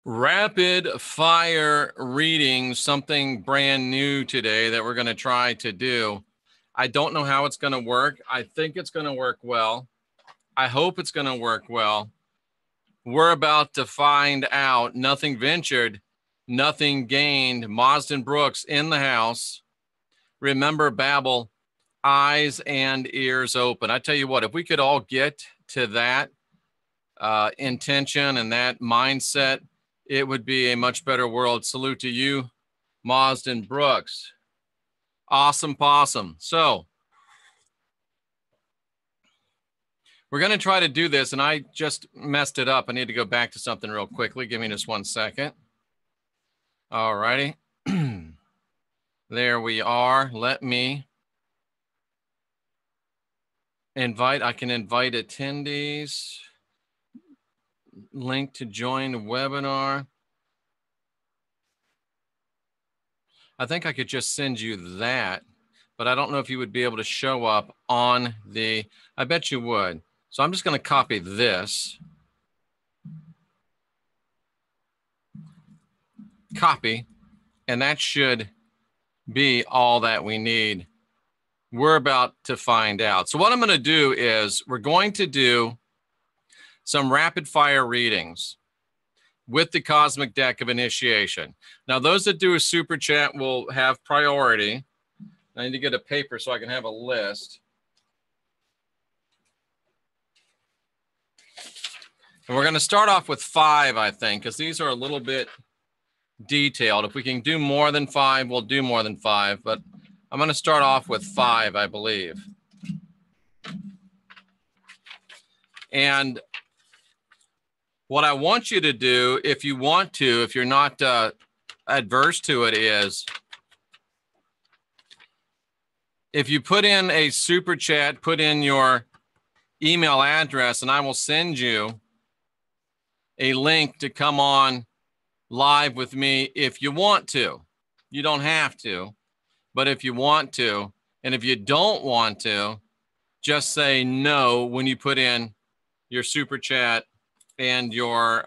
Rapid fire reading, something brand new today that we're going to try to do. I don't know how it's going to work. I think it's going to work well. I hope it's going to work well. We're about to find out. Nothing ventured, nothing gained. Marsden Brooks in the house. Remember, Babel, eyes and ears open. I tell you what, if we could all get to that intention and that mindset, it would be a much better world. Salute to you, Marsden Brooks. Awesome possum. So we're going to try to do this, and I just messed it up. I need to go back to something real quickly. Give me just 1 second. All righty. There we are. Let me invite. I can invite attendees. Link to join webinar. I think I could just send you that, but I don't know if you would be able to show up on the, I bet you would. So I'm just going to copy this. Copy, and that should be all that we need. We're about to find out. So what I'm going to do is we're going to do some rapid fire readings with the Cosmic Deck of Initiation. Now, those that do a super chat will have priority. I need to get a paper so I can have a list. And we're going to start off with 5, I think, because these are a little bit detailed. If we can do more than 5, we'll do more than 5. But I'm going to start off with 5, I believe. And what I want you to do, if you want to, if you're not adverse to it, is if you put in a super chat, put in your email address, and I will send you a link to come on live with me if you want to. You don't have to, but if you want to, and if you don't want to, just say no when you put in your super chat and your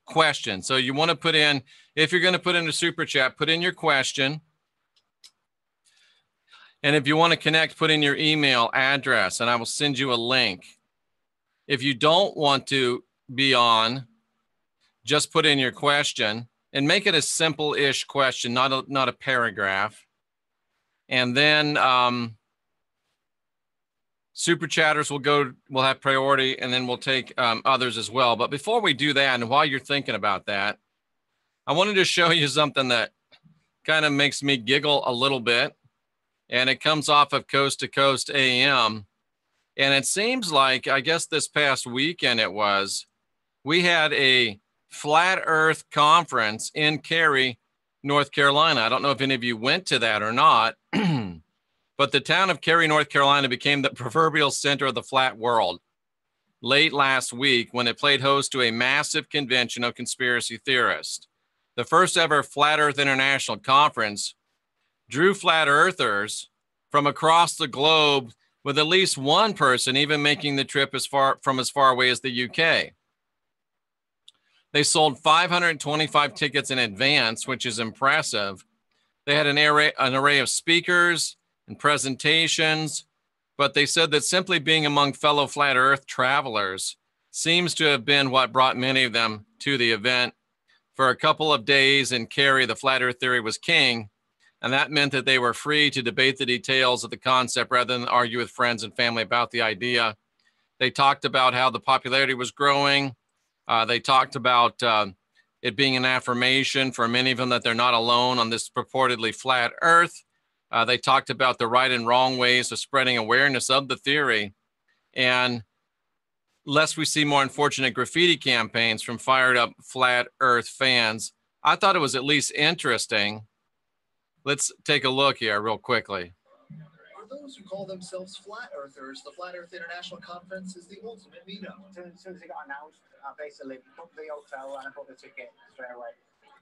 question. So you want to put in, if you're going to put in a super chat, put in your question. And if you want to connect, put in your email address and I will send you a link. If you don't want to be on, just put in your question and make it a simple-ish question, not a paragraph. And then super chatters will have priority, and then we'll take others as well. But before we do that, and while you're thinking about that, I wanted to show you something that kind of makes me giggle a little bit. And it comes off of Coast to Coast AM. And it seems like, I guess this past weekend we had a Flat Earth conference in Cary, North Carolina. I don't know if any of you went to that or not. But the town of Cary, North Carolina became the proverbial center of the flat world late last week when it played host to a massive convention of conspiracy theorists. The first ever Flat Earth International Conference drew flat earthers from across the globe, with at least one person even making the trip as far away as the UK. They sold 525 tickets in advance, which is impressive. They had an array of speakers and presentations, but they said that simply being among fellow flat earth travelers seems to have been what brought many of them to the event. For a couple of days in Cary, the flat earth theory was king, and that meant that they were free to debate the details of the concept rather than argue with friends and family about the idea. They talked about how the popularity was growing. They talked about it being an affirmation for many of them that they're not alone on this purportedly flat earth. They talked about the right and wrong ways of spreading awareness of the theory. And lest we see more unfortunate graffiti campaigns from fired up flat earth fans, I thought it was at least interesting. Let's take a look here real quickly. For those who call themselves flat earthers, the Flat Earth International Conference is the ultimate meetup. As soon as it got announced, I basically booked the hotel and I booked the ticket straight away.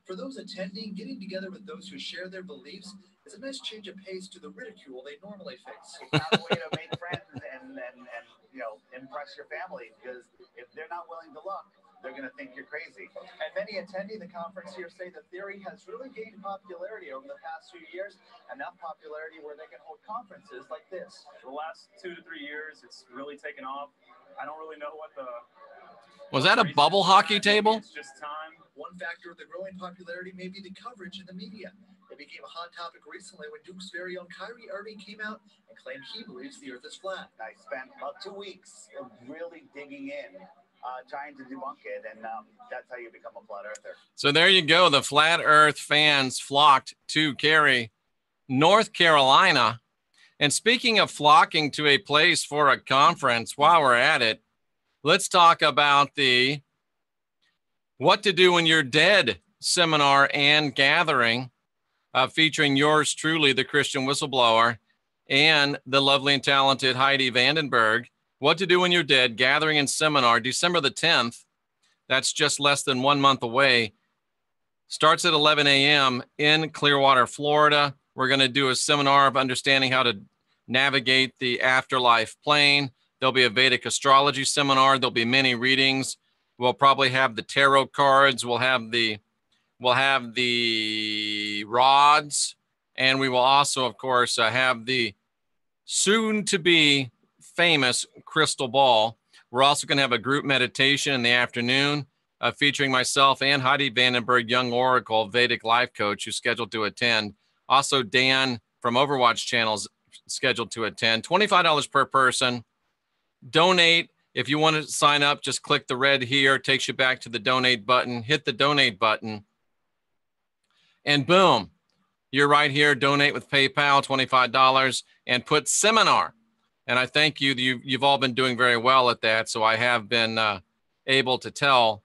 For those attending, getting together with those who share their beliefs is a nice change of pace to the ridicule they normally face. It's not a way to make friends and impress your family, because if they're not willing to look, they're going to think you're crazy. And many attending the conference here say the theory has really gained popularity over the past few years, enough popularity where they can hold conferences like this. The last 2 to 3 years, it's really taken off. I don't really know what the... Was that a bubble hockey table? It's just time. One factor of the growing popularity may be the coverage in the media. It became a hot topic recently when Duke's very own Kyrie Irving came out and claimed he believes the earth is flat. I spent about 2 weeks really digging in, trying to debunk it, and that's how you become a flat earther. So there you go. The flat earth fans flocked to Cary, North Carolina. And speaking of flocking to a place for a conference, while we're at it, let's talk about the What to Do When You're Dead seminar and gathering featuring yours truly, the Christian Whistleblower, and the lovely and talented Heidi Vandenberg. What to Do When You're Dead gathering and seminar, December the 10th. That's just less than 1 month away. Starts at 11 a.m. in Clearwater, Florida. We're going to do a seminar of understanding how to navigate the afterlife plane. There'll be a Vedic astrology seminar. There'll be many readings. We'll probably have the tarot cards. We'll have the rods. And we will also, of course, have the soon-to-be famous crystal ball. We're also going to have a group meditation in the afternoon featuring myself and Heidi Vandenberg, Young Oracle, Vedic life coach, who's scheduled to attend. Also, Dan from Overwatch Channel's scheduled to attend. $25 per person. Donate. If you want to sign up, just click the red here. It takes you back to the donate button. Hit the donate button. And boom, you're right here. Donate with PayPal, $25, and put seminar. And I thank you. You've all been doing very well at that. So I have been able to tell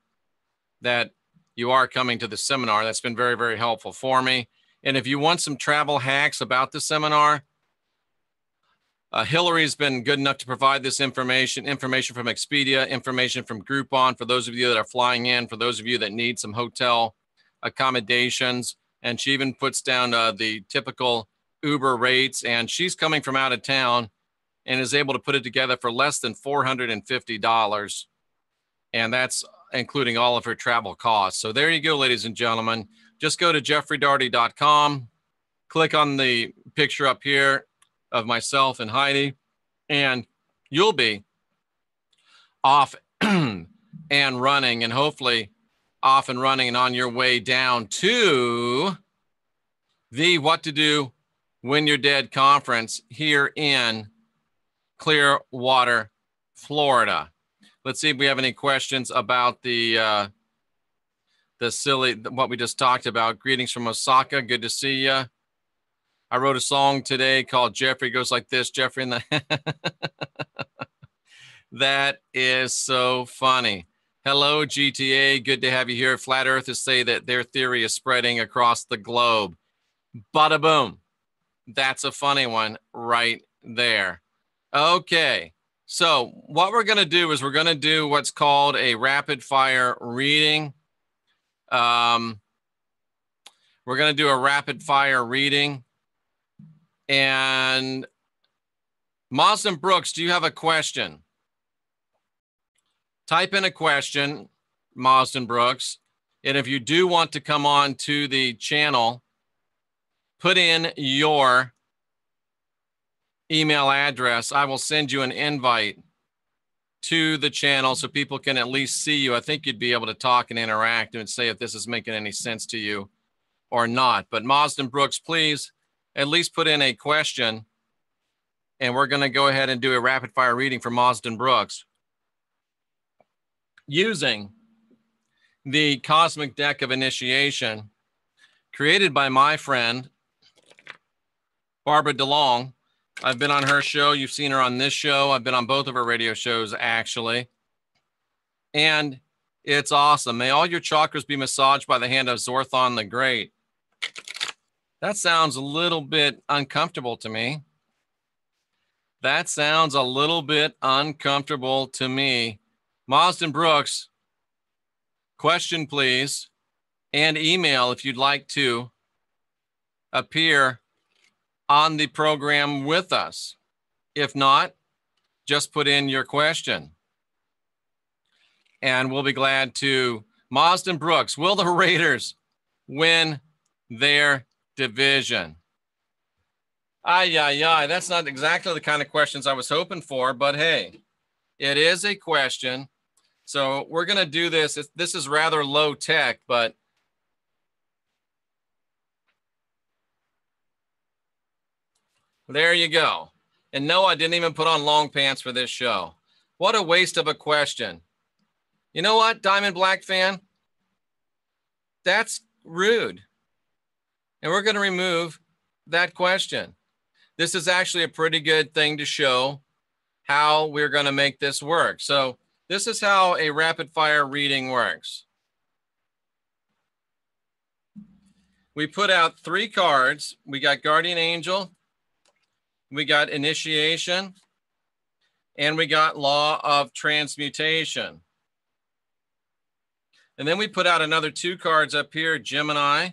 that you are coming to the seminar. That's been very, very helpful for me. And if you want some travel hacks about the seminar, Hillary's been good enough to provide this information from Expedia, information from Groupon for those of you that are flying in, for those of you that need some hotel accommodations. And she even puts down the typical Uber rates. And she's coming from out of town and is able to put it together for less than $450. And that's including all of her travel costs. So there you go, ladies and gentlemen. Just go to jeffreydarty.com, click on the picture up here of myself and Heidi, and you'll be off and running, and hopefully off and running and on your way down to the What to Do When You're Dead conference here in Clearwater, Florida. Let's see if we have any questions about the what we just talked about. Greetings from Osaka. Good to see you. I wrote a song today called Jeffrey Goes Like This. Jeffrey in the... That is so funny. Hello, GTA. Good to have you here. Flat Earthers say that their theory is spreading across the globe. Bada boom. That's a funny one right there. Okay. So what we're going to do is we're going to do what's called a rapid fire reading. We're going to do a rapid fire reading. And Marsden Brooks, do you have a question? Type in a question, Marsden Brooks. And if you do want to come on to the channel, put in your email address. I will send you an invite to the channel so people can at least see you. I think you'd be able to talk and interact and say if this is making any sense to you or not. But Marsden Brooks, please at least put in a question, and we're going to go ahead and do a rapid fire reading for Marsden Brooks using the Cosmic Deck of Initiation created by my friend, Barbara DeLong. I've been on her show. You've seen her on this show. I've been on both of her radio shows, actually. And it's awesome. May all your chakras be massaged by the hand of Zorthon the Great. That sounds a little bit uncomfortable to me. That sounds a little bit uncomfortable to me. Marsden Brooks, question, please, and email if you'd like to appear on the program with us. If not, just put in your question. And we'll be glad to. Marsden Brooks, will the Raiders win their division? That's not exactly the kind of questions I was hoping for, but hey, it is a question. So we're going to do this. This is rather low tech, but there you go. And no, I didn't even put on long pants for this show. What a waste of a question. You know what, Diamond Black fan? That's rude. And we're going to remove that question. This is actually a pretty good thing to show how we're going to make this work. So this is how a rapid fire reading works. We put out 3 cards. We got Guardian Angel, we got Initiation, and we got Law of Transmutation. And then we put out another 2 cards up here, Gemini,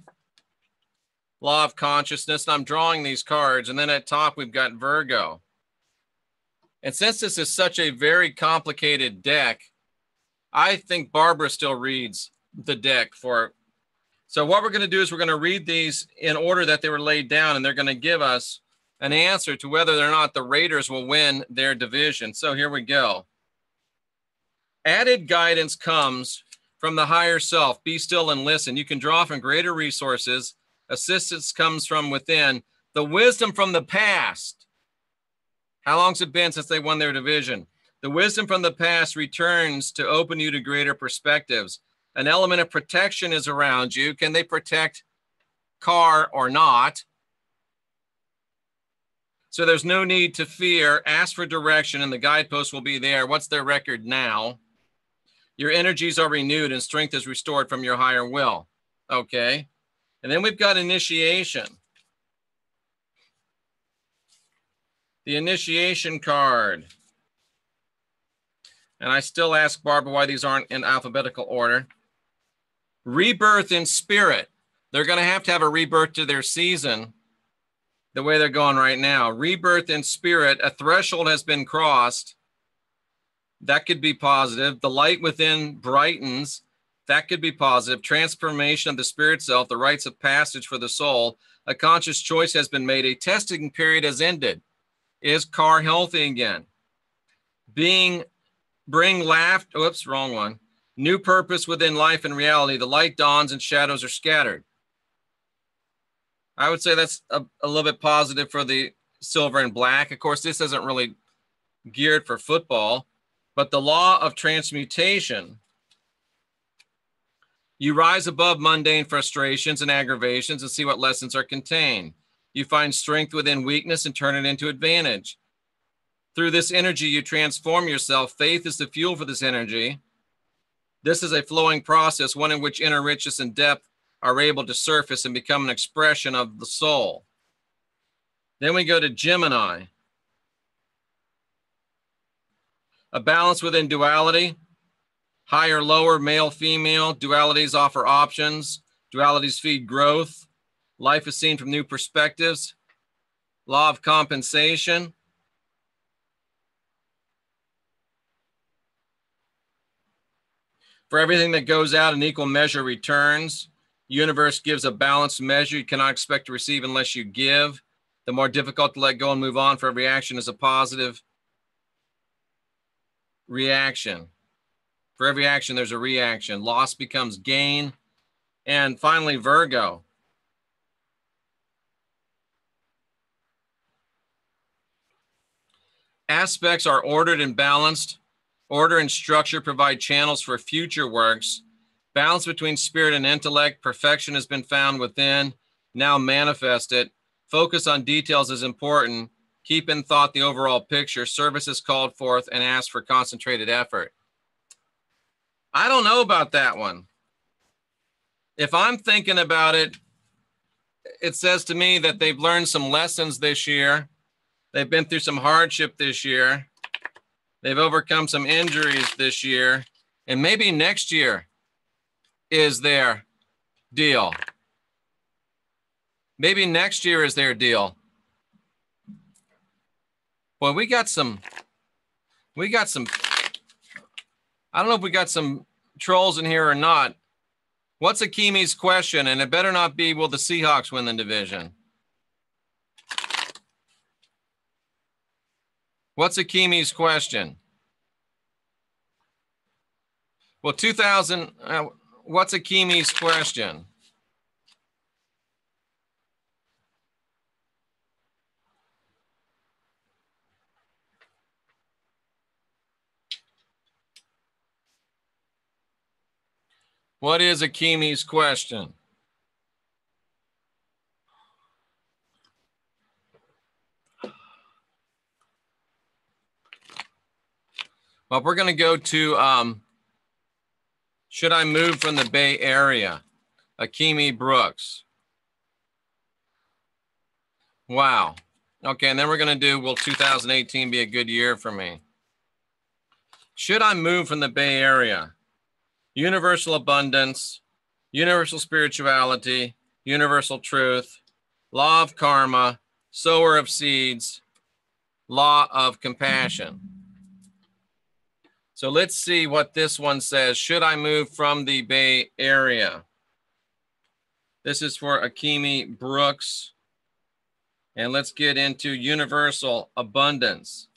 Law of Consciousness. And I'm drawing these cards. And then at top, we've got Virgo. And since this is such a very complicated deck, I think Barbara still reads the deck for. So what we're going to do is we're going to read these in order that they were laid down, and they're going to give us an answer to whether or not the Raiders will win their division. So here we go. Added guidance comes from the higher self. Be still and listen. You can draw from greater resources. Assistance comes from within. The wisdom from the past. How long's it been since they won their division? The wisdom from the past returns to open you to greater perspectives. An element of protection is around you. Can they protect Carr or not? So there's no need to fear. Ask for direction and the guidepost will be there. What's their record now? Your energies are renewed and strength is restored from your higher will. Okay. And then we've got Initiation. The Initiation card. And I still ask Barbara why these aren't in alphabetical order. Rebirth in spirit. They're going to have a rebirth to their season the way they're going right now. Rebirth in spirit. A threshold has been crossed. That could be positive. The light within brightens. That could be positive. Transformation of the spirit self. The rites of passage for the soul. A conscious choice has been made. A testing period has ended. Is Carr healthy again? Bring laughter. Oops, wrong one. New purpose within life and reality. The light dawns and shadows are scattered. I would say that's a little bit positive for the silver and black. Of course, this isn't really geared for football, but the law of transmutation. You rise above mundane frustrations and aggravations and see what lessons are contained. You find strength within weakness and turn it into advantage. Through this energy, you transform yourself. Faith is the fuel for this energy. This is a flowing process, one in which inner richness and depth are able to surface and become an expression of the soul. Then we go to Gemini. A balance within duality. Higher, lower, male, female. Dualities offer options. Dualities feed growth. Life is seen from new perspectives. Law of compensation. For everything that goes out, an equal measure returns. Universe gives a balanced measure. You cannot expect to receive unless you give. The more difficult to let go and move on. For every action is a positive reaction. For every action, there's a reaction. Loss becomes gain. And finally, Virgo. Aspects are ordered and balanced. Order and structure provide channels for future works. Balance between spirit and intellect. Perfection has been found within. Now manifest it. Focus on details is important. Keep in thought the overall picture. Service is called forth and ask for concentrated effort. I don't know about that one. If I'm thinking about it, it says to me that they've learned some lessons this year. They've been through some hardship this year. They've overcome some injuries this year. And maybe next year is their deal. Maybe next year is their deal. Boy, we got some, I don't know if we got some trolls in here or not. What's Akimi's question? And it better not be, will the Seahawks win the division? What's Akimi's question? Well, what's Akimi's question? What is Akimi's question? Well, we're going to go to, should I move from the Bay Area? Akimi Brooks. Wow. Okay, and then we're going to do, will 2018 be a good year for me? Should I move from the Bay Area? Universal abundance, universal spirituality, universal truth, law of karma, sower of seeds, law of compassion. So let's see what this one says. Should I move from the Bay Area? This is for Akimi Brooks. And let's get into universal abundance,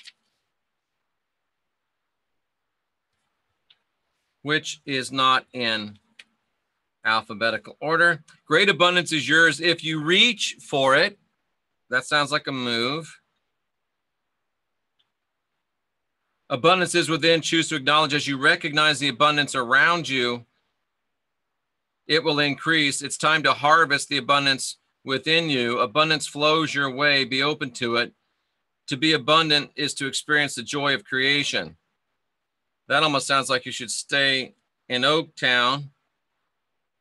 which is not in alphabetical order. Great abundance is yours if you reach for it. That sounds like a move. Abundance is within. Choose to acknowledge as you recognize the abundance around you, it will increase. It's time to harvest the abundance within you. Abundance flows your way. Be open to it. To be abundant is to experience the joy of creation. That almost sounds like you should stay in Oaktown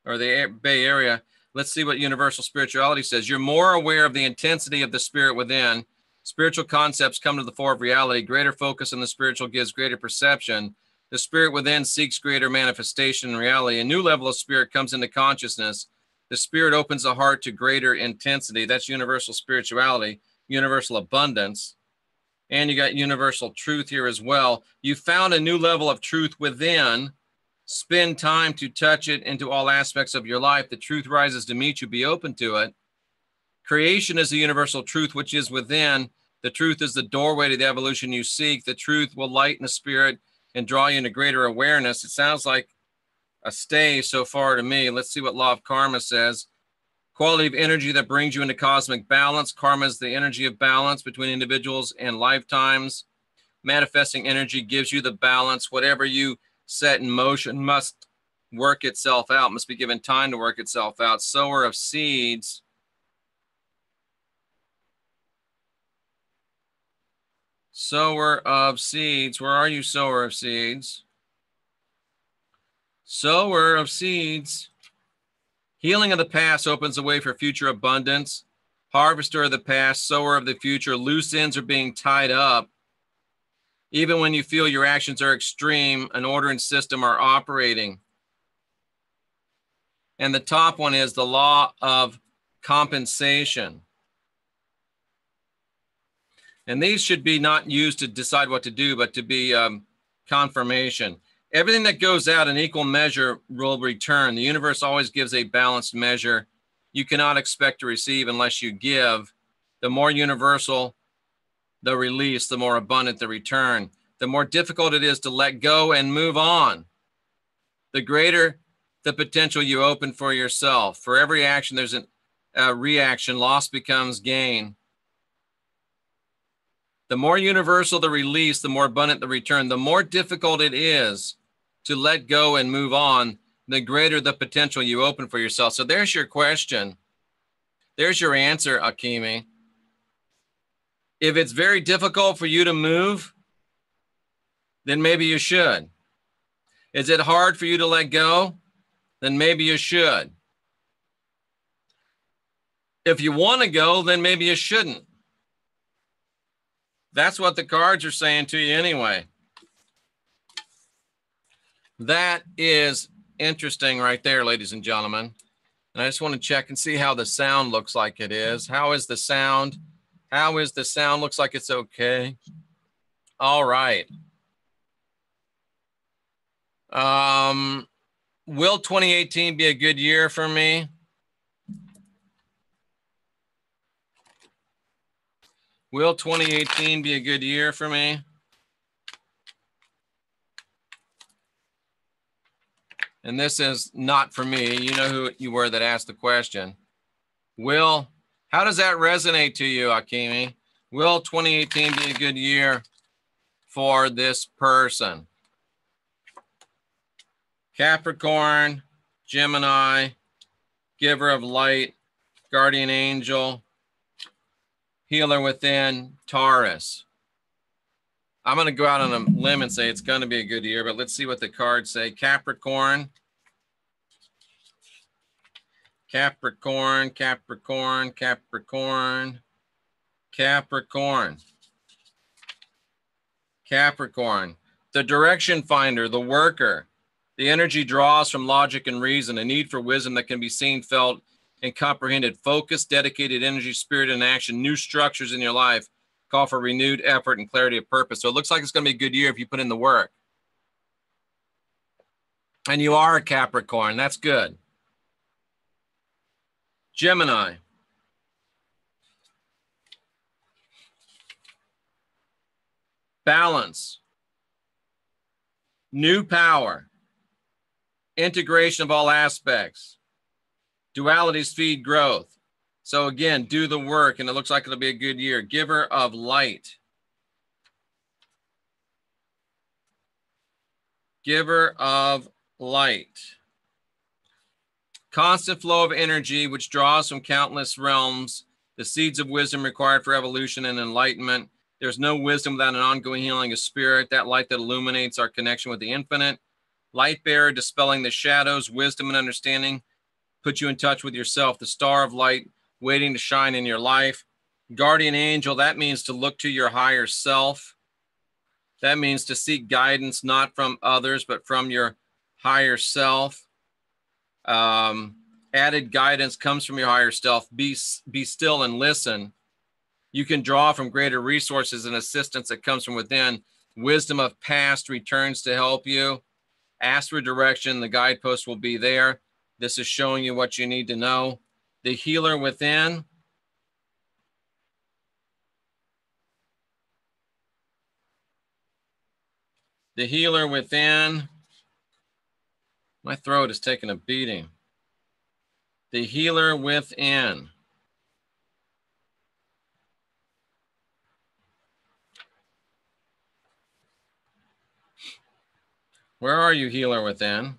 or the Bay Area. Let's see what universal spirituality says. You're more aware of the intensity of the spirit within. Spiritual concepts come to the fore of reality. Greater focus on the spiritual gives greater perception. The spirit within seeks greater manifestation in reality. A new level of spirit comes into consciousness. The spirit opens the heart to greater intensity. That's universal spirituality, universal abundance. And you got universal truth here as well. You found a new level of truth within. Spend time to touch it into all aspects of your life. The truth rises to meet you. Be open to it. Creation is the universal truth which is within. The truth is the doorway to the evolution you seek. The truth will lighten the spirit and draw you into greater awareness. It sounds like a stay so far to me. Let's see what law of karma says. Quality of energy that brings you into cosmic balance. Karma is the energy of balance between individuals and lifetimes. Manifesting energy gives you the balance. Whatever you set in motion must work itself out, must be given time to work itself out. Sower of seeds. Sower of seeds. Where are you, sower of seeds? Sower of seeds. Healing of the past opens the way for future abundance. Harvester of the past, sower of the future. Loose ends are being tied up. Even when you feel your actions are extreme, an order and system are operating. And the top one is the law of compensation. And these should be not used to decide what to do, but to be confirmation. Everything that goes out in equal measure will return. The universe always gives a balanced measure. You cannot expect to receive unless you give. The more universal the release, the more abundant the return. The more difficult it is to let go and move on, the greater the potential you open for yourself. For every action, there's a reaction. Loss becomes gain. The more universal the release, the more abundant the return. The more difficult it is to let go and move on, the greater the potential you open for yourself. So there's your question. There's your answer, Akimi. If it's very difficult for you to move, then maybe you should. Is it hard for you to let go? Then maybe you should. If you want to go, then maybe you shouldn't. That's what the cards are saying to you anyway. That is interesting right there, ladies and gentlemen. And I just want to check and see how the sound looks like it is. How is the sound? How is the sound? Looks like it's okay. All right. Will 2018 be a good year for me? Will 2018 be a good year for me? And this is not for me. You know who you were that asked the question. Will, how does that resonate to you, Akimi? Will 2018 be a good year for this person? Capricorn, Gemini, giver of light, guardian angel, healer within, Taurus. I'm going to go out on a limb and say it's going to be a good year, but let's see what the cards say. Capricorn, Capricorn, Capricorn, Capricorn, Capricorn, Capricorn. The direction finder, the worker. The energy draws from logic and reason, a need for wisdom that can be seen, felt, and comprehended. Focus, dedicated energy, spirit, and action. New structures in your life call for renewed effort and clarity of purpose. So it looks like it's going to be a good year if you put in the work. And you are a Capricorn. That's good. Gemini. Balance. New power. Integration of all aspects. Dualities feed growth. So again, do the work, and it looks like it'll be a good year. Giver of light. Giver of light. Constant flow of energy, which draws from countless realms, the seeds of wisdom required for evolution and enlightenment. There's no wisdom without an ongoing healing of spirit, that light that illuminates our connection with the infinite. Light bearer, dispelling the shadows, wisdom and understanding, put you in touch with yourself, the star of light waiting to shine in your life. Guardian angel, that means to look to your higher self. That means to seek guidance, not from others, but from your higher self. Added guidance comes from your higher self. Be still and listen. You can draw from greater resources and assistance that comes from within. Wisdom of past returns to help you. Ask for direction. The guidepost will be there. This is showing you what you need to know. The healer within. The healer within. My throat is taking a beating. The healer within. Where are you, healer within?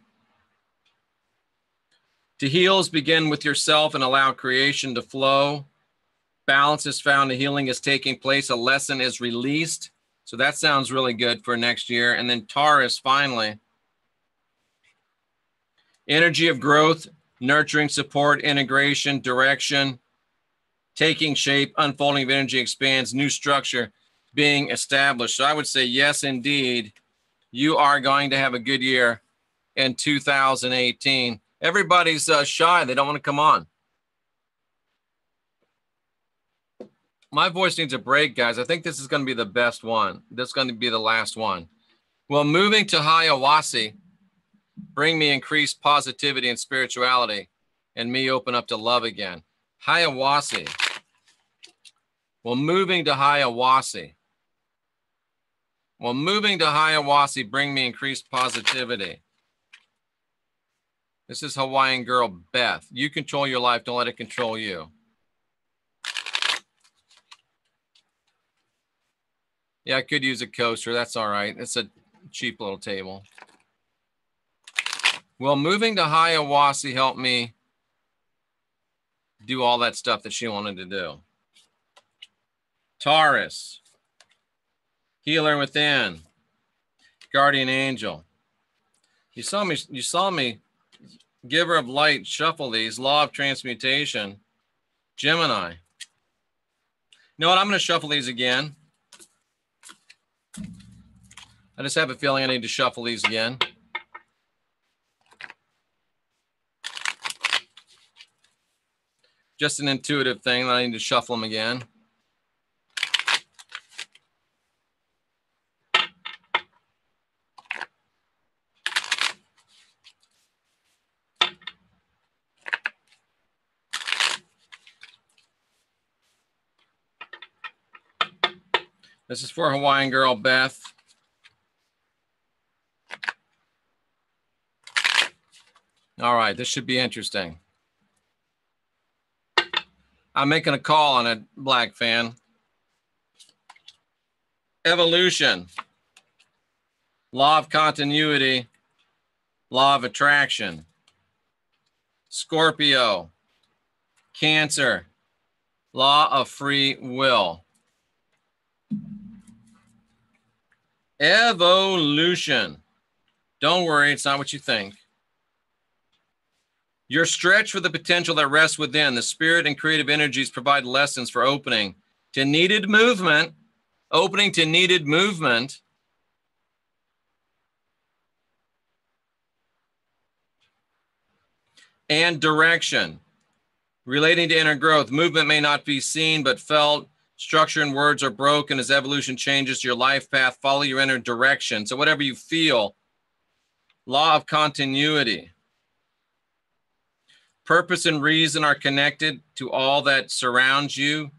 To heal is begin with yourself and allow creation to flow. Balance is found, a healing is taking place, a lesson is released. So that sounds really good for next year. And then Taurus, finally. Energy of growth, nurturing, support, integration, direction, taking shape, unfolding of energy expands, new structure being established. So I would say, yes, indeed, you are going to have a good year in 2018. Everybody's shy. They don't want to come on. My voice needs a break, guys. I think this is going to be the best one. This is going to be the last one. Well, moving to Hiawassee, bring me increased positivity and spirituality, and me open up to love again. Hiawassee. Well, moving to Hiawassee. Well, moving to Hiawassee, bring me increased positivity. This is Hawaiian girl Beth. You control your life. Don't let it control you. Yeah, I could use a coaster. That's all right. It's a cheap little table. Well, moving to Hiawassee helped me do all that stuff that she wanted to do. Taurus. Healer within. Guardian angel. You saw me. Giver of light, shuffle these. Law of transmutation. Gemini. You know what? I'm going to shuffle these again. I just have a feeling I need to shuffle these again. Just an intuitive thing that I need to shuffle them again. This is for Hawaiian girl Beth. All right, this should be interesting. I'm making a call on a black fan. Evolution, law of continuity, law of attraction. Scorpio, Cancer, law of free will. Evolution. Don't worry, it's not what you think. You're stretched for the potential that rests within. The spirit and creative energies provide lessons for opening to needed movement, opening to needed movement. And direction. Relating to inner growth, movement may not be seen but felt. Structure and words are broken as evolution changes your life path. Follow your inner direction. So whatever you feel, law of continuity. Purpose and reason are connected to all that surrounds you.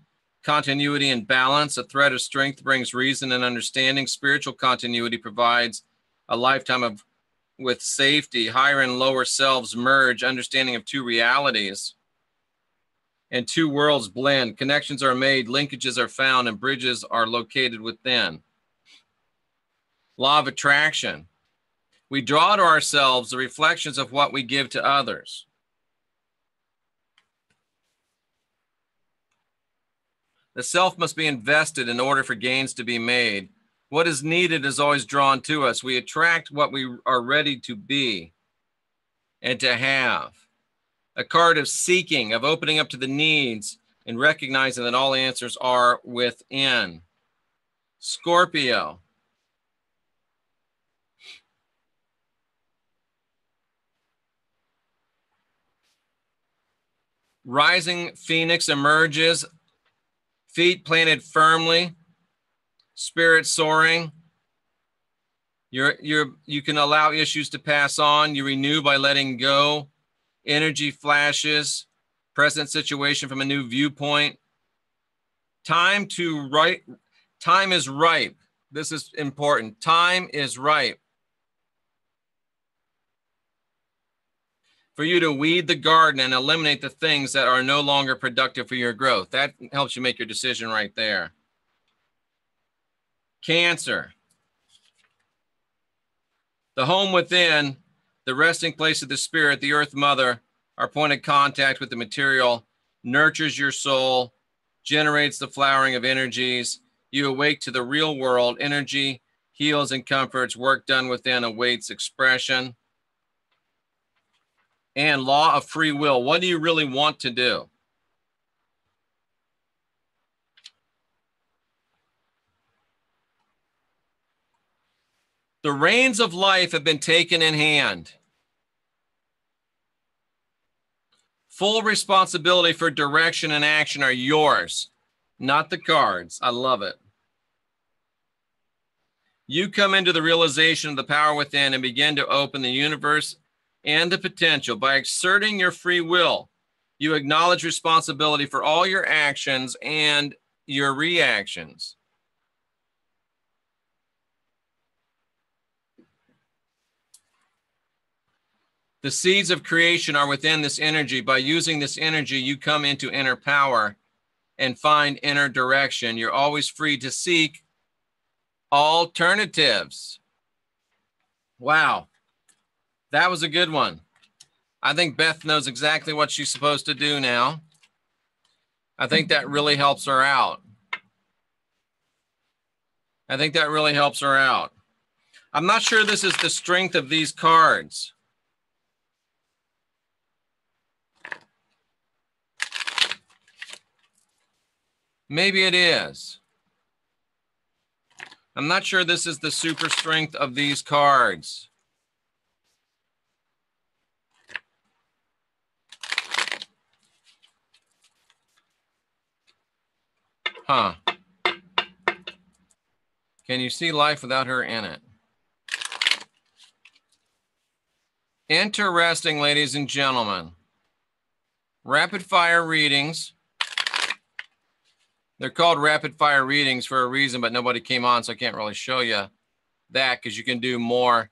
Continuity and balance. A thread of strength brings reason and understanding. Spiritual continuity provides a lifetime of with safety. Higher and lower selves merge. Understanding of two realities and two worlds blend. Connections are made, linkages are found, and bridges are located within. Law of attraction. We draw to ourselves the reflections of what we give to others. The self must be invested in order for gains to be made. What is needed is always drawn to us. We attract what we are ready to be and to have. A card of seeking, of opening up to the needs and recognizing that all answers are within. Scorpio. Rising phoenix emerges, feet planted firmly, spirit soaring. You can allow issues to pass on. You renew by letting go. Energy flashes, present situation from a new viewpoint. Time is ripe. This is important. Time is ripe for you to weed the garden and eliminate the things that are no longer productive for your growth. That helps you make your decision right there. Cancer. The home within, the resting place of the spirit, the earth mother, our point of contact with the material, nurtures your soul, generates the flowering of energies. You awake to the real world. Energy heals and comforts. Work done within awaits expression. And law of free will. What do you really want to do? The reins of life have been taken in hand. Full responsibility for direction and action are yours, not the cards. I love it. You come into the realization of the power within and begin to open the universe and the potential. By exerting your free will, you acknowledge responsibility for all your actions and your reactions. The seeds of creation are within this energy. By using this energy, you come into inner power and find inner direction. You're always free to seek alternatives. Wow. That was a good one. I think Beth knows exactly what she's supposed to do now. I think that really helps her out. I'm not sure this is the strength of these cards. Maybe it is. I'm not sure this is the super strength of these cards. Huh. Can you see life without her in it? Interesting, ladies and gentlemen. Rapid fire readings. They're called rapid fire readings for a reason, but nobody came on, so I can't really show you that because you can do more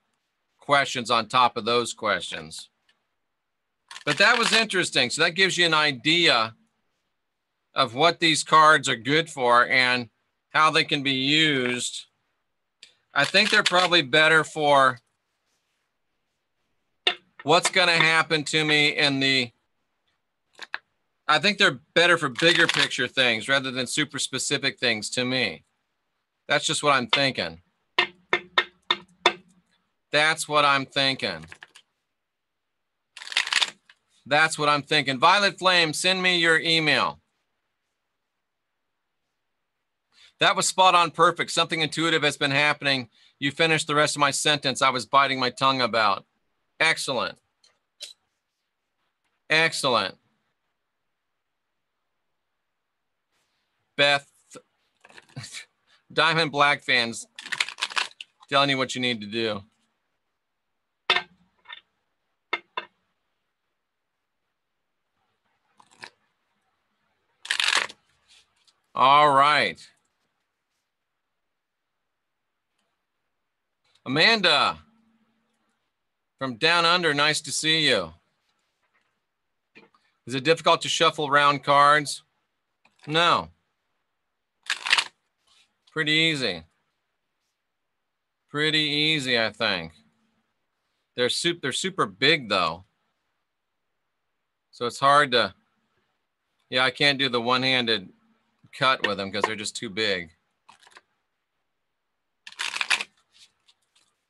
questions on top of those questions. But that was interesting. So that gives you an idea of what these cards are good for and how they can be used. I think they're probably better for what's going to happen to me in the, I think they're better for bigger picture things rather than super specific things to me. That's just what I'm thinking. That's what I'm thinking. That's what I'm thinking. Violet Flame, send me your email. That was spot on perfect. Something intuitive has been happening. You finished the rest of my sentence I was biting my tongue about. Excellent. Excellent. Beth, Diamond Black fans, telling you what you need to do. All right. Amanda from Down Under, nice to see you. Is it difficult to shuffle round cards? No. Pretty easy. Pretty easy, I think. They're super big though. So it's hard to, yeah, I can't do the one-handed cut with them because they're just too big.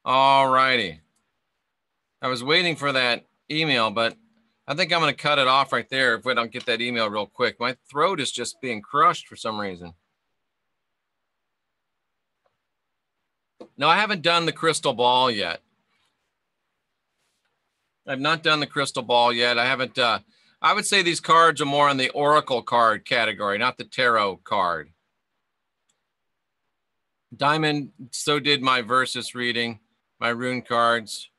All righty. I was waiting for that email, but I think I'm going to cut it off right there if we don't get that email real quick. My throat is just being crushed for some reason. No, I haven't done the crystal ball yet. I've not done the crystal ball yet. I haven't, I would say these cards are more in the oracle card category, not the tarot card. Diamond, so did my versus reading, my rune cards.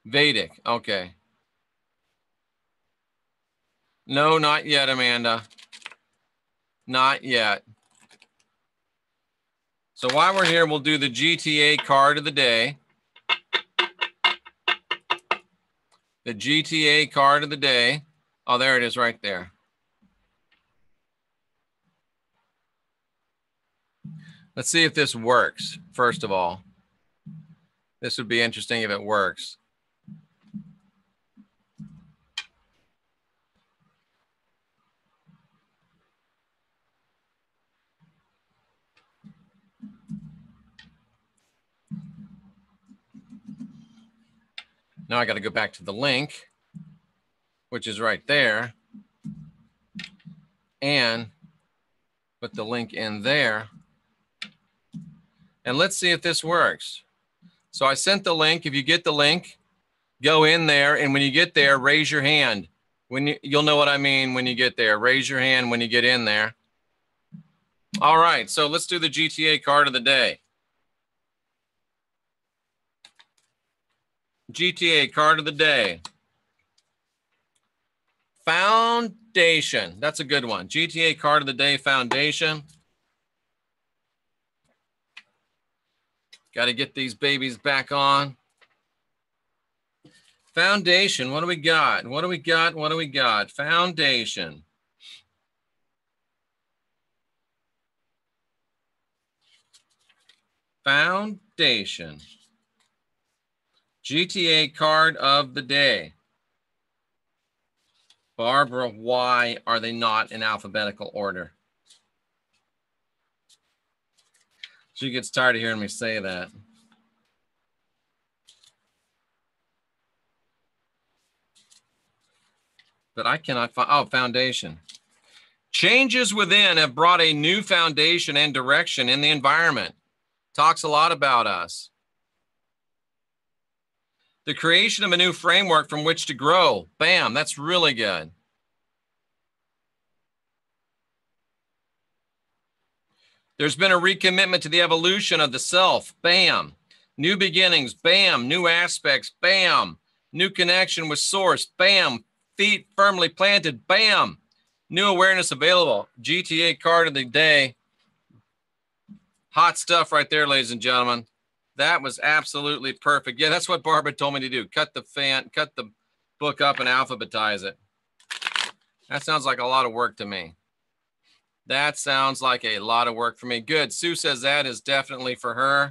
Vedic, okay. No, not yet, Amanda. Not yet. So while we're here, we'll do the GTA card of the day. The GTA card of the day. Oh, there it is right there. Let's see if this works, first of all. This would be interesting if it works. Now I got to go back to the link, which is right there, and put the link in there. And let's see if this works. So I sent the link. If you get the link, go in there. And when you get there, raise your hand. You'll know what I mean when you get there. Raise your hand when you get in there. All right. So let's do the GTA card of the day. GTA card of the day. Foundation. That's a good one. GTA card of the day, Foundation. Got to get these babies back on. Foundation. What do we got? What do we got? What do we got? Foundation. Foundation. GTA card of the day. Barbara, why are they not in alphabetical order? She gets tired of hearing me say that. But I cannot find, oh, foundation. Changes within have brought a new foundation and direction in the environment. Talks a lot about us. The creation of a new framework from which to grow. Bam, that's really good. There's been a recommitment to the evolution of the self. Bam. New beginnings. Bam. New aspects. Bam. New connection with source. Bam. Feet firmly planted. Bam. New awareness available. GTA card of the day. Hot stuff right there, ladies and gentlemen. That was absolutely perfect. Yeah, that's what Barbara told me to do. Cut the book up and alphabetize it. That sounds like a lot of work to me. That sounds like a lot of work for me. Good. Sue says that is definitely for her.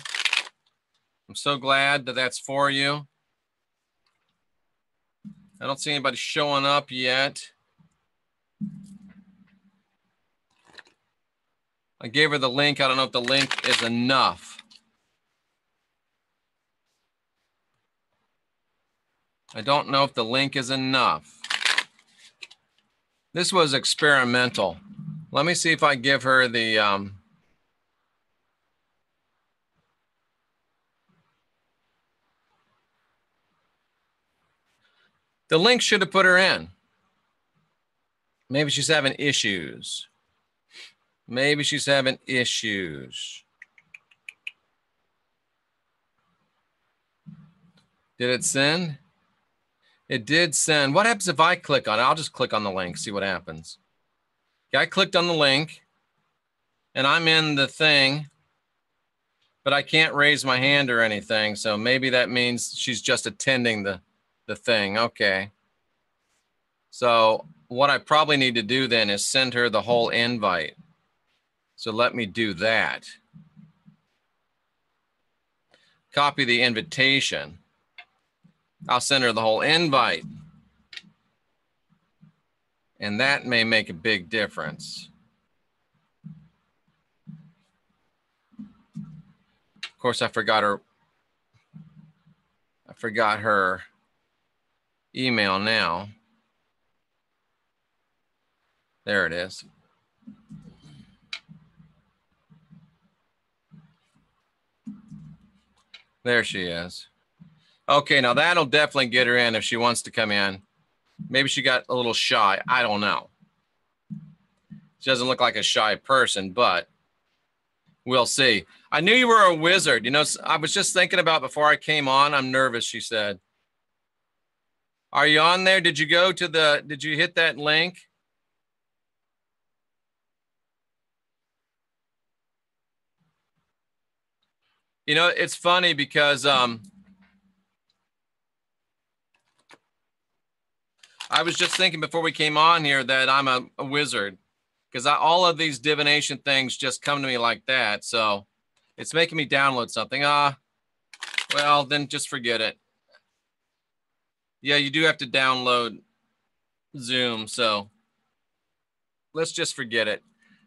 I'm so glad that that's for you. I don't see anybody showing up yet. I gave her the link. I don't know if the link is enough. I don't know if the link is enough. This was experimental. Let me see if I give her the link should have put her in. Maybe she's having issues. Maybe she's having issues. Did it send? It did send. What happens if I click on it? I'll just click on the link, see what happens. Okay, I clicked on the link and I'm in the thing, but I can't raise my hand or anything. So maybe that means she's just attending the thing. Okay. So what I probably need to do then is send her the whole invite. So let me do that. Copy the invitation. I'll send her the whole invite. And that may make a big difference. Of course, I forgot her email now. There it is. There she is. Okay, now that'll definitely get her in if she wants to come in. Maybe she got a little shy. I don't know. She doesn't look like a shy person, but we'll see. I knew you were a wizard. You know, I was just thinking about before I came on. I'm nervous, she said. Are you on there? Did you go to did you hit that link? You know, it's funny because I was just thinking before we came on here that I'm a wizard because all of these divination things just come to me like that. So it's making me download something. Well, then just forget it. Yeah, you do have to download Zoom. So let's just forget it.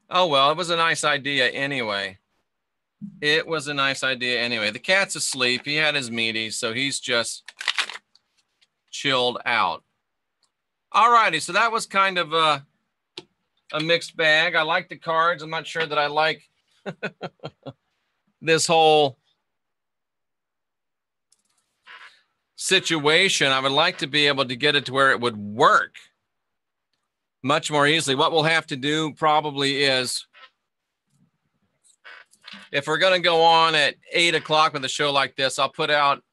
Oh, well, it was a nice idea anyway. It was a nice idea anyway. The cat's asleep. He had his meaties, so he's just chilled out. All righty, so that was kind of a mixed bag. I like the cards. I'm not sure that I like this whole situation. I would like to be able to get it to where it would work much more easily. What we'll have to do probably is, if we're going to go on at 8 o'clock with a show like this, I'll put out,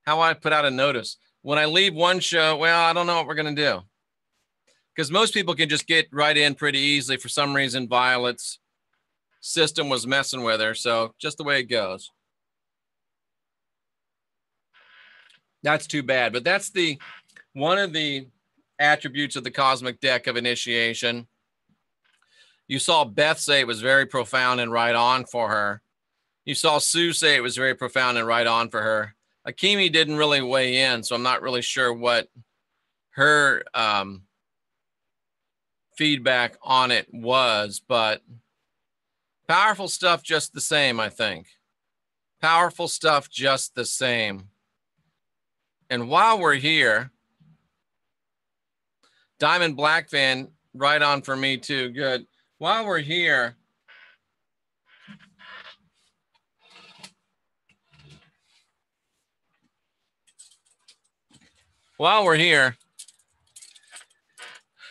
how I put out a notice. When I leave one show, well, I don't know what we're going to do. Because most people can just get right in pretty easily. For some reason, Violet's system was messing with her. So just the way it goes. That's too bad. But that's one of the attributes of the cosmic deck of initiation. You saw Beth say it was very profound and right on for her. You saw Sue say it was very profound and right on for her. Akimi didn't really weigh in, so I'm not really sure what her feedback on it was, but powerful stuff just the same, I think. Powerful stuff just the same. And while we're here, Diamond Black fan, right on for me too, good. While we're here,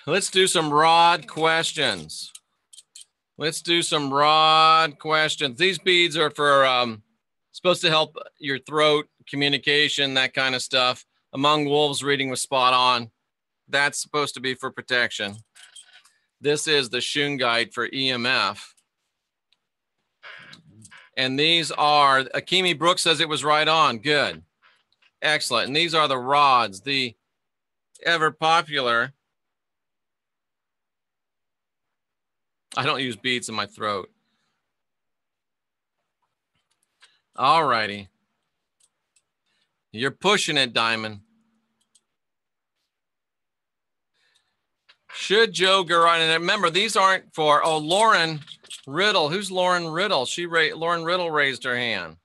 let's do some rod questions. Let's do some rod questions. These beads are for supposed to help your throat, communication, that kind of stuff. Among Wolves reading was spot on. That's supposed to be for protection. This is the Shungite for EMF. And these are, Akimi Brooks says it was right on. Good. Excellent. And these are the rods, the ever popular. I don't use beads in my throat. All righty. You're pushing it, Diamond. Should Joe go right in there? Remember, these aren't for, oh, Lauren Riddle. Who's Lauren Riddle? Lauren Riddle raised her hand.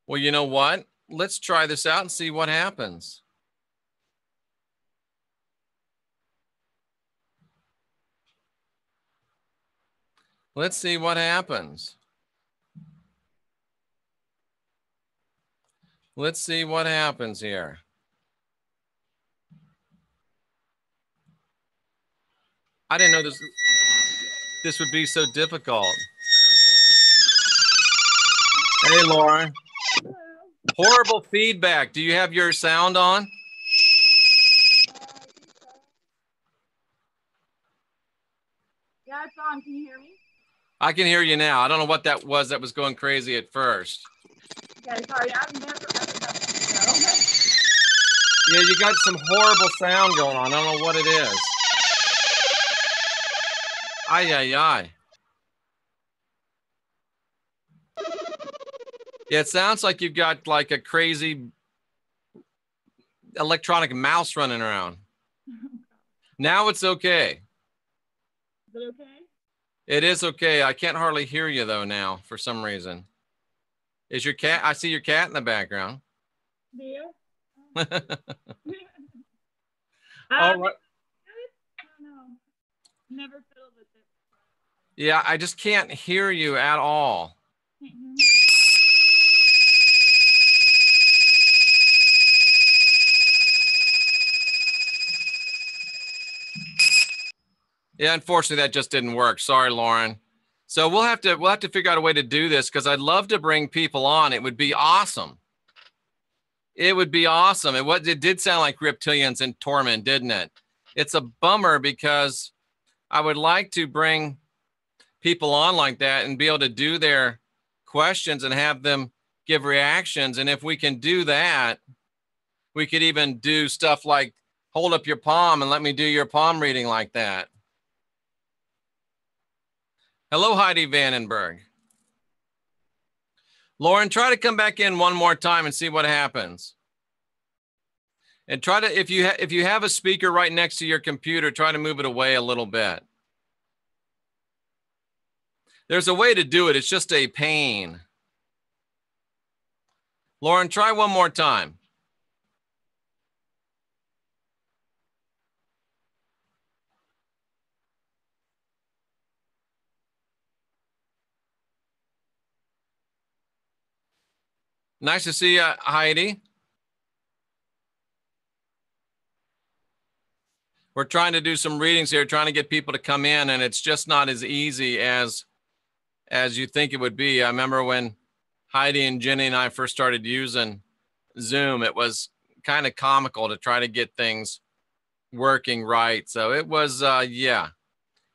Well, you know what? Let's try this out and see what happens. Let's see what happens. Let's see what happens here. I didn't know this would be so difficult. Hey, Lauren. Horrible feedback. Do you have your sound on? Yeah, it's on. Can you hear me? I can hear you now. I don't know what that was going crazy at first. Okay, sorry. I've never ever done this. Yeah, you got some horrible sound going on. I don't know what it is. Ay, ay, ay. Yeah, it sounds like you've got like a crazy electronic mouse running around. Now it's okay. Is it okay? It is okay. I can't hardly hear you though now for some reason. Is your cat? I see your cat in the background. Do you? All right. I don't know. Never fiddled with it. Yeah, I just can't hear you at all. Can't hear me? Yeah, unfortunately, that just didn't work. Sorry, Lauren. So we'll have to figure out a way to do this because I'd love to bring people on. It would be awesome. It would be awesome. It did sound like reptilians in torment, didn't it? It's a bummer because I would like to bring people on like that and be able to do their questions and have them give reactions. And if we can do that, we could even do stuff like hold up your palm and let me do your palm reading like that. Hello, Heidi Vandenberg. Lauren, try to come back in one more time and see what happens. And try to, if you have a speaker right next to your computer, try to move it away a little bit. There's a way to do it. It's just a pain. Lauren, try one more time. Nice to see you, Heidi. We're trying to do some readings here, trying to get people to come in, and it's just not as easy as you think it would be. I remember when Heidi and Jenny and I first started using Zoom, it was kind of comical to try to get things working right. So it was, yeah,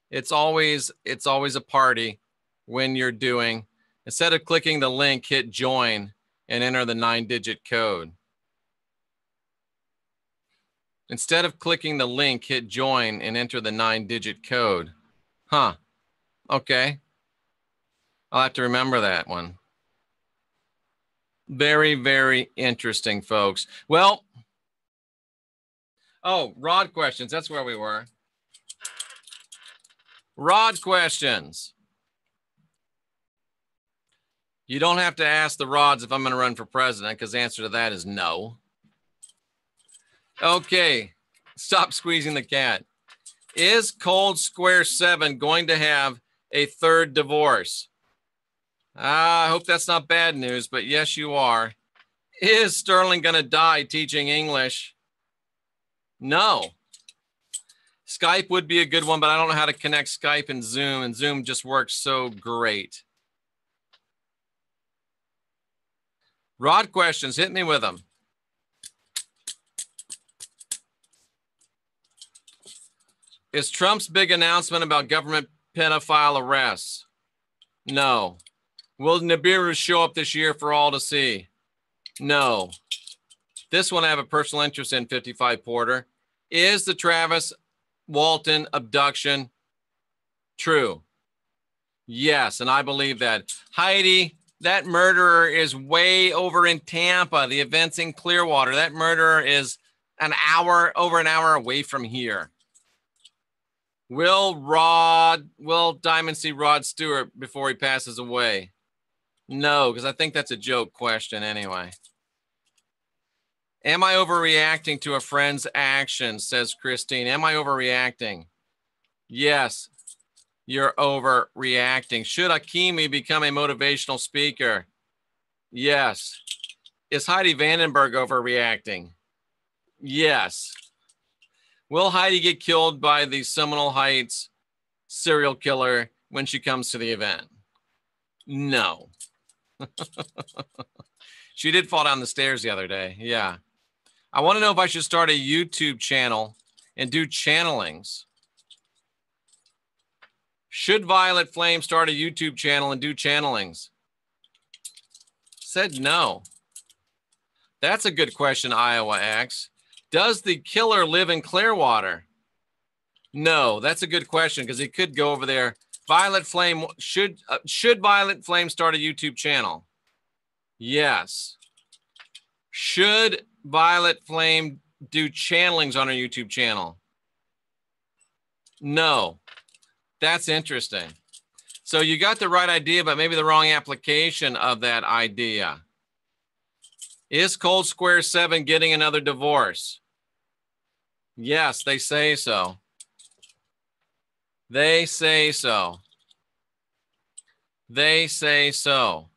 it's always a party when you're doing, instead of clicking the link, hit join and enter the 9-digit code. Instead of clicking the link, hit join and enter the 9-digit code. Huh. Okay. I'll have to remember that one. Very, very interesting, folks. Well, oh, Rod questions. That's where we were. Rod questions. You don't have to ask the Rods if I'm going to run for president because the answer to that is no. Okay, stop squeezing the cat. Is Cold Square 7 going to have a third divorce? I hope that's not bad news, but yes, you are. Is Sterling going to die teaching English? No. Skype would be a good one, but I don't know how to connect Skype and Zoom just works so great. Rod questions, hit me with them. Is Trump's big announcement about government pedophile arrests? No. Will Nibiru show up this year for all to see? No. This one I have a personal interest in, 55 Porter. Is the Travis Walton abduction true? Yes, and I believe that. Heidi, that murderer is way over in Tampa. The event's in Clearwater. That murderer is over an hour away from here. Will Diamond see Rod Stewart before he passes away? No, because I think that's a joke question anyway. Am I overreacting to a friend's actions, says Christine. Am I overreacting? Yes, you're overreacting. Should Hakimi become a motivational speaker? Yes. Is Heidi Vandenberg overreacting? Yes. Will Heidi get killed by the Seminole Heights serial killer when she comes to the event? No. She did fall down the stairs the other day. Yeah. I want to know if I should start a YouTube channel and do channelings. Should Violet Flame start a YouTube channel and do channelings? Said no. That's a good question, Iowa X. Does the killer live in Clearwater? No, that's a good question because he could go over there. Violet Flame, should Violet Flame start a YouTube channel? Yes. Should Violet Flame do channelings on her YouTube channel? No. That's interesting. So you got the right idea, but maybe the wrong application of that idea. Is Cold Square 7 getting another divorce? Yes, they say so. They say so. They say so.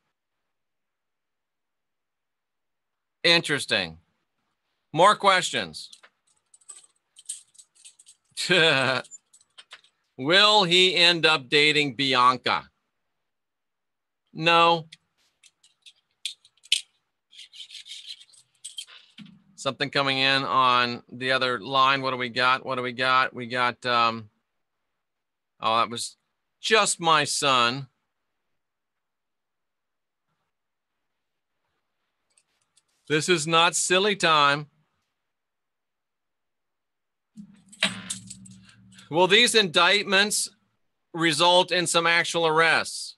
Interesting. More questions. Will he end up dating Bianca? No. Something coming in on the other line. What do we got? What do we got? We got, oh, that was just my son. This is not silly time. Will these indictments result in some actual arrests?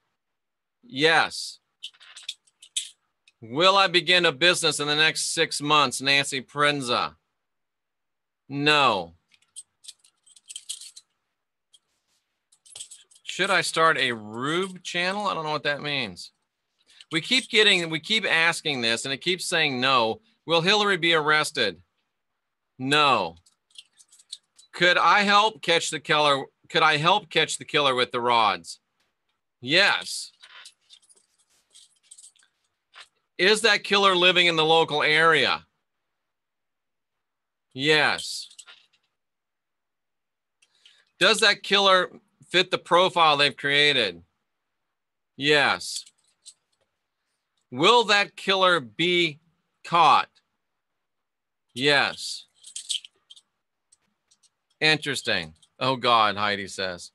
Yes. Will I begin a business in the next 6 months? Nancy Prenza. No. Should I start a Rube channel? I don't know what that means. We keep asking this and it keeps saying no. Will Hillary be arrested? No. Could I help catch the killer? Could I help catch the killer with the rods? Yes. Is that killer living in the local area? Yes. Does that killer fit the profile they've created? Yes. Will that killer be caught? Yes. Interesting. Oh God, Heidi says.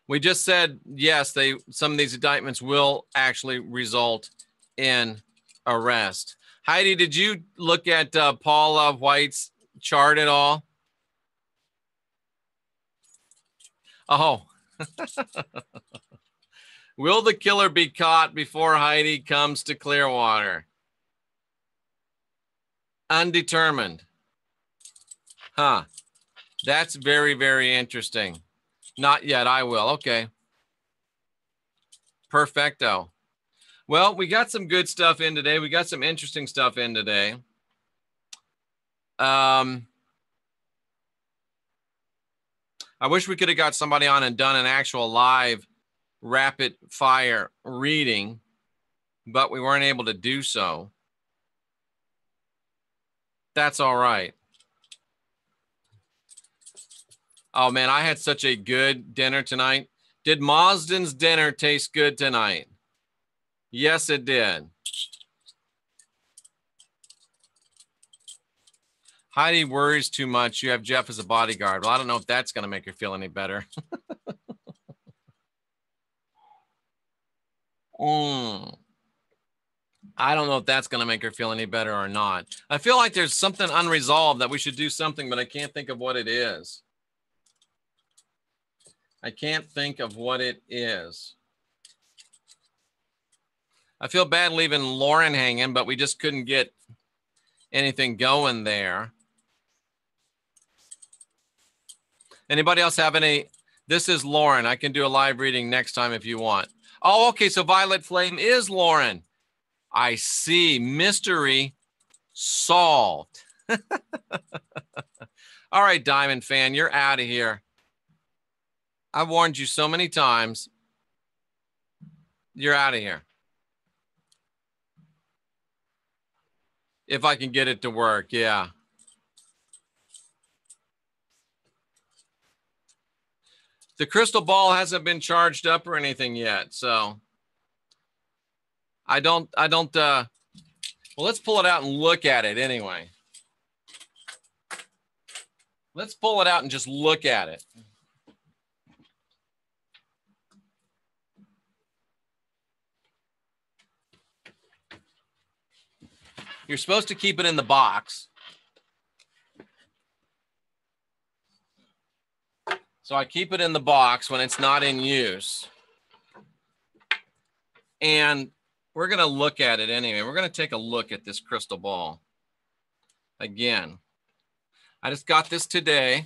We just said, yes, some of these indictments will actually result in arrest. Heidi, did you look at Paula White's chart at all? Oh. Will the killer be caught before Heidi comes to Clearwater? Undetermined. Huh. That's very, very interesting. Not yet. I will. Okay. Perfecto. Well, we got some good stuff in today. We got some interesting stuff in today. I wish we could have got somebody on and done an actual live rapid fire reading, but we weren't able to do so. That's all right. Oh man, I had such a good dinner tonight. Did Mazdan's dinner taste good tonight? Yes, it did. Heidi worries too much. You have Jeff as a bodyguard. Well, I don't know if that's going to make her feel any better. I don't know if that's going to make her feel any better or not. I feel like there's something unresolved that we should do something, but I can't think of what it is. I can't think of what it is. I feel bad leaving Lauren hanging, but we just couldn't get anything going there. Anybody else have any? This is Lauren. I can do a live reading next time if you want. Oh, okay. So Violet Flame is Lauren. I see. Mystery solved. All right, Diamond Fan, you're out of here. I've warned you so many times. You're out of here. If I can get it to work, yeah. The crystal ball hasn't been charged up or anything yet, so well, let's pull it out and look at it anyway. Let's pull it out and just look at it. You're supposed to keep it in the box. So I keep it in the box when it's not in use. And we're going to look at it anyway. We're going to take a look at this crystal ball. Again, I just got this today.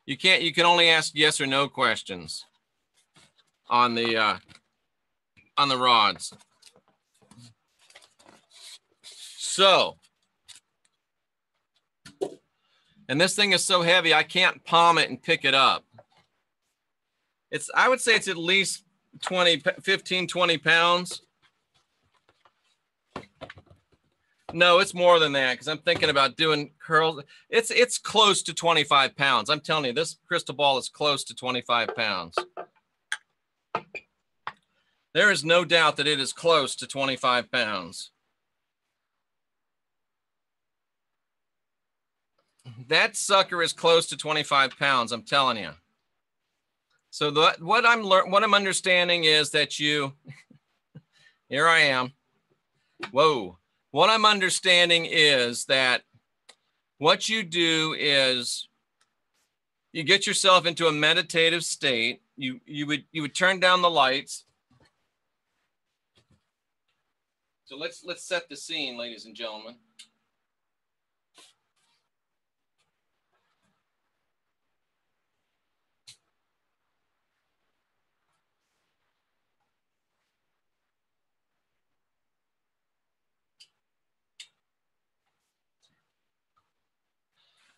You can only ask yes or no questions on the rods. So, and this thing is so heavy, I can't palm it and pick it up. I would say it's at least 15, 20 pounds. No, it's more than that because I'm thinking about doing curls. It's close to 25 pounds. I'm telling you, this crystal ball is close to 25 pounds. There is no doubt that it is close to 25 pounds. That sucker is close to 25 pounds, I'm telling you. So what I'm understanding is that here I am. Whoa. What I'm understanding is that what you do is you get yourself into a meditative state. You would turn down the lights. So let's set the scene, ladies and gentlemen.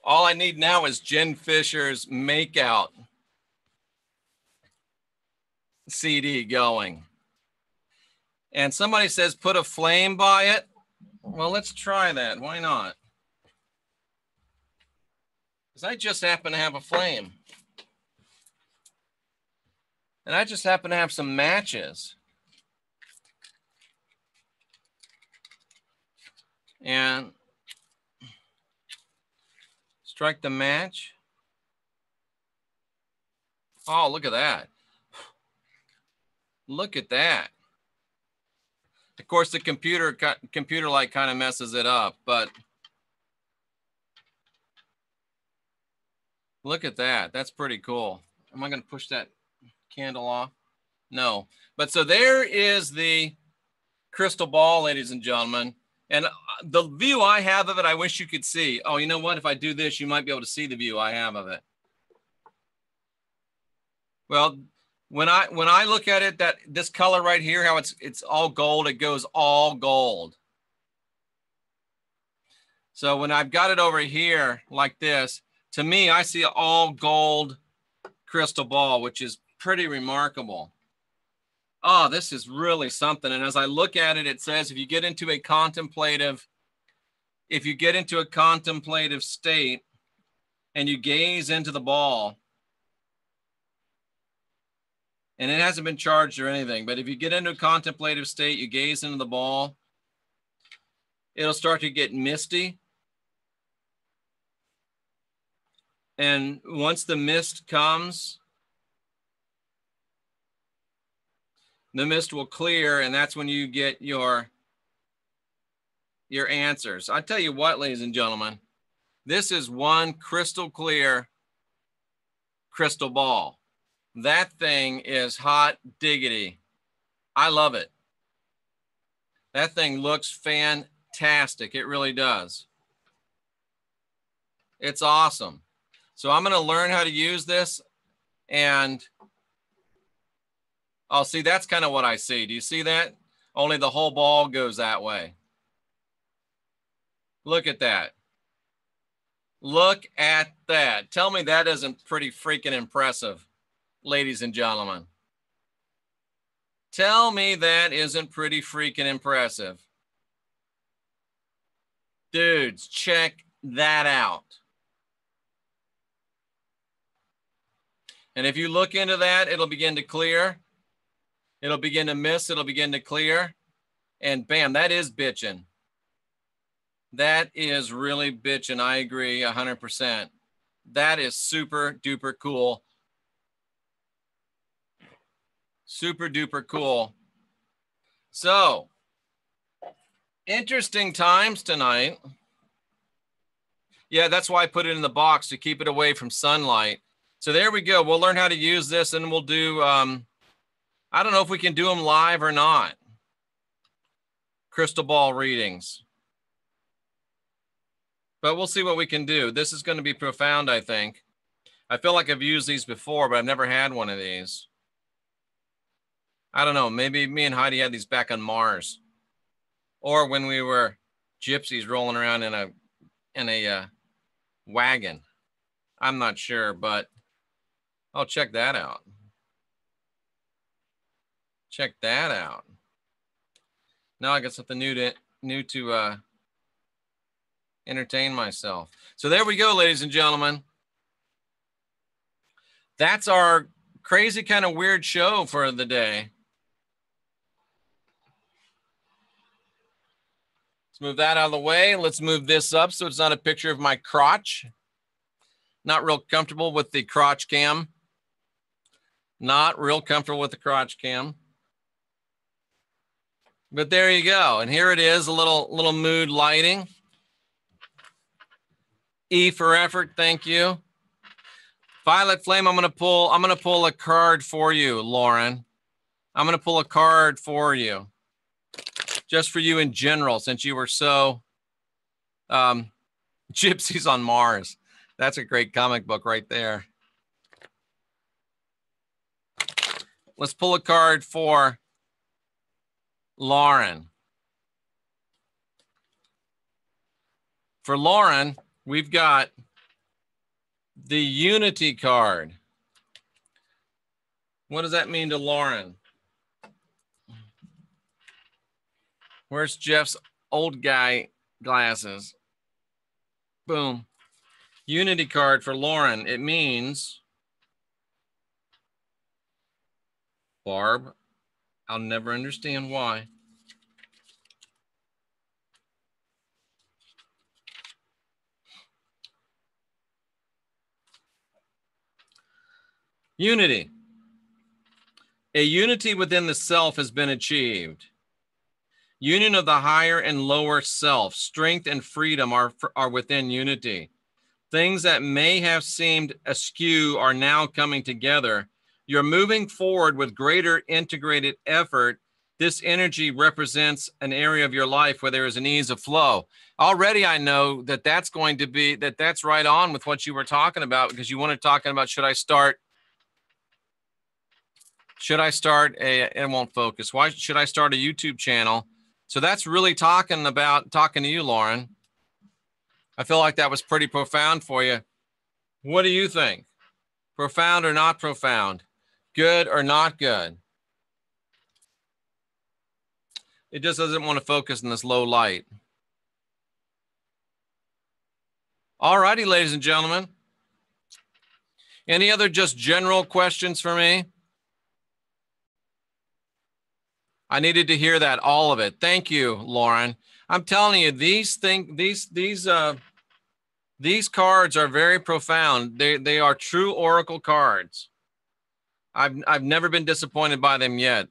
All I need now is Jen Fisher's Makeout CD going. And somebody says, put a flame by it. Well, let's try that. Why not? Because I just happen to have a flame. And I just happen to have some matches. And strike the match. Oh, look at that. Look at that. Of course, the computer light kind of messes it up, but look at that. That's pretty cool. Am I going to push that candle off? No. But so there is the crystal ball, ladies and gentlemen. And the view I have of it, I wish you could see. Oh, you know what? If I do this, you might be able to see the view I have of it. Well, when I look at it, this color right here, how it's all gold, it goes all gold. So when I've got it over here like this, to me, I see an all gold crystal ball, which is pretty remarkable. Oh, this is really something. And as I look at it, it says, if you get into a contemplative state and you gaze into the ball, and it hasn't been charged or anything, but if you get into a contemplative state, you gaze into the ball, it'll start to get misty. And once the mist comes, the mist will clear, and that's when you get your answers. I tell you what, ladies and gentlemen, this is one crystal clear crystal ball. That thing is hot diggity. I love it. That thing looks fantastic. It really does. It's awesome. So I'm going to learn how to use this, and oh, see, that's kind of what I see. Do you see that? Only the whole ball goes that way. Look at that. Look at that. Tell me that isn't pretty freaking impressive, ladies and gentlemen. Tell me that isn't pretty freaking impressive. Dudes, check that out. And if you look into that, it'll begin to clear. It'll begin to mist. It'll begin to clear. And bam, that is bitching. That is really bitching. I agree 100%. That is super duper cool. Super duper cool. So, interesting times tonight. Yeah, that's why I put it in the box, to keep it away from sunlight. So there we go. We'll learn how to use this, and we'll do, I don't know if we can do them live or not. Crystal ball readings. But we'll see what we can do. This is going to be profound, I think. I feel like I've used these before, but I've never had one of these. I don't know. Maybe me and Heidi had these back on Mars, or when we were gypsies rolling around in a wagon. I'm not sure, but I'll check that out. Check that out. Now I got something new to entertain myself. So there we go, ladies and gentlemen. That's our crazy kind of weird show for the day. Let's move that out of the way. Let's move this up so it's not a picture of my crotch. Not real comfortable with the crotch cam. Not real comfortable with the crotch cam. But there you go. And here it is, a little mood lighting. E for effort, thank you. Violet Flame, I'm gonna pull a card for you, Lauren. I'm gonna pull a card for you. Just for you in general, since you were so Gypsies on Mars. That's a great comic book right there. Let's pull a card for Lauren. For Lauren, we've got the Unity card. What does that mean to Lauren? Where's Jeff's old guy glasses? Boom. Unity card for Lauren. It means, Barb, I'll never understand why. Unity. A unity within the self has been achieved. Union of the higher and lower self, strength and freedom are within unity. Things that may have seemed askew are now coming together. You're moving forward with greater integrated effort. This energy represents an area of your life where there is an ease of flow. Already I know that that's going to be, that's right on with what you were talking about, because you wanted talking about, should I start it won't focus. Why should I start a YouTube channel? So that's really talking to you, Lauren. I feel like that was pretty profound for you. What do you think? Profound or not profound? Good or not good? It just doesn't want to focus in this low light. All righty, ladies and gentlemen. Any other just general questions for me? I needed to hear that, all of it. Thank you, Lauren. I'm telling you, these These cards are very profound. They are true oracle cards. I've never been disappointed by them yet.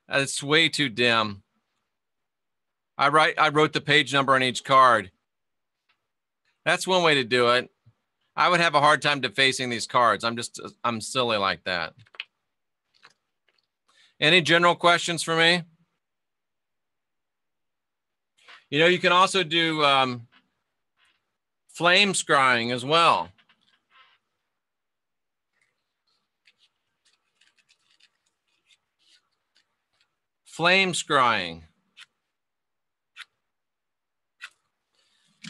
It's way too dim. I wrote the page number on each card. That's one way to do it. I would have a hard time defacing these cards. I'm silly like that. Any general questions for me? You know, you can also do flame scrying as well. Flame scrying.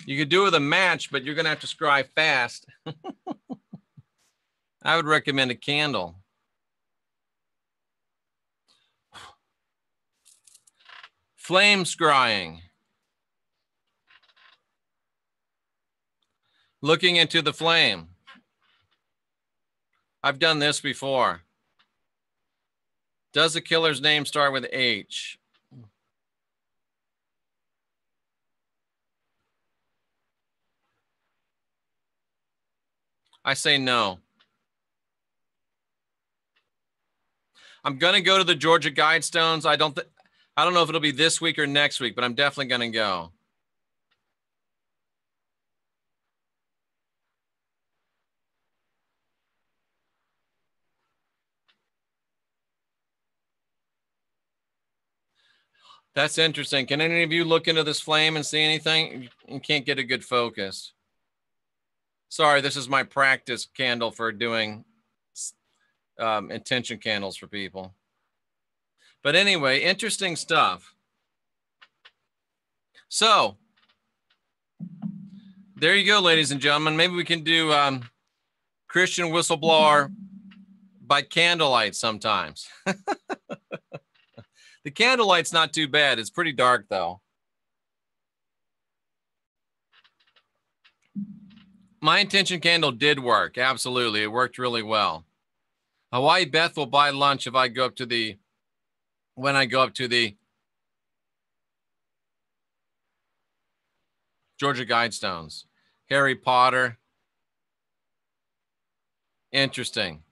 You could do it with a match, but you're going to have to scry fast. I would recommend a candle. Flame scrying. Looking into the flame. I've done this before. Does the killer's name start with H? I say no. I'm going to go to the Georgia Guidestones. I don't know if it'll be this week or next week, but I'm definitely going to go. That's interesting. Can any of you look into this flame and see anything? You can't get a good focus. Sorry, this is my practice candle for doing intention candles for people. But anyway, interesting stuff. So there you go, ladies and gentlemen. Maybe we can do Christian Whistleblower by candlelight sometimes. The candlelight's not too bad. It's pretty dark, though. My intention candle did work. Absolutely. It worked really well. Hawaii Beth will buy lunch if I go up to the, when I go up to the Georgia Guidestones. Harry Potter. Interesting.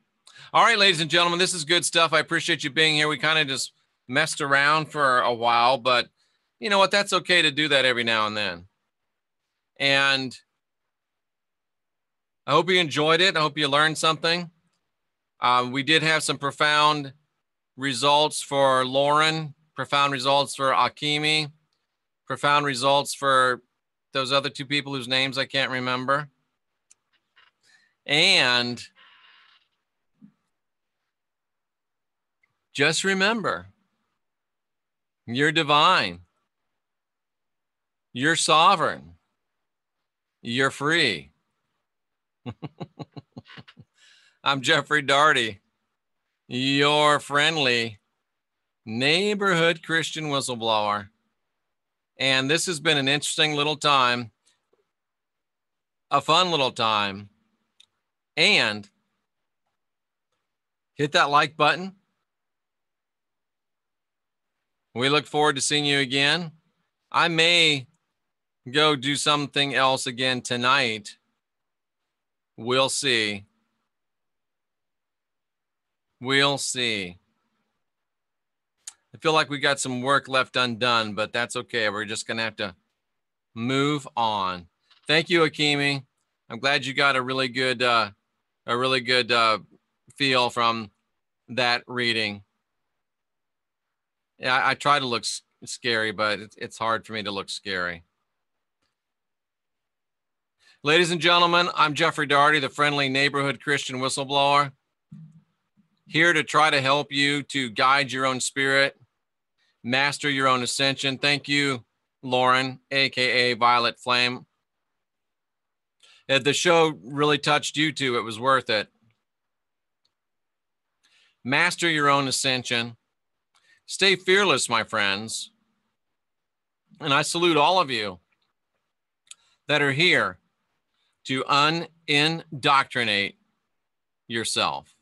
All right, ladies and gentlemen, this is good stuff. I appreciate you being here. We kind of just messed around for a while, but you know what? That's okay to do that every now and then. And I hope you enjoyed it. I hope you learned something. We did have some profound results for Lauren, profound results for Akimi, profound results for those other two people whose names I can't remember. And just remember, you're divine. You're sovereign. You're free. I'm Jeffrey Daugherty, your friendly neighborhood Christian whistleblower. And this has been an interesting little time, a fun little time. And hit that like button. We look forward to seeing you again. I may go do something else again tonight. We'll see. We'll see. I feel like we got some work left undone, but that's okay. We're just going to have to move on. Thank you, Akimi. I'm glad you got a really good feel from that reading. Yeah, I try to look scary, but it's hard for me to look scary. Ladies and gentlemen, I'm Jeffrey Daugherty, the friendly neighborhood Christian whistleblower, here to try to help you to guide your own spirit, master your own ascension. Thank you, Lauren, AKA Violet Flame. The show really touched you too. It was worth it. Master your own ascension. Stay fearless, my friends. And I salute all of you that are here to unindoctrinate yourself.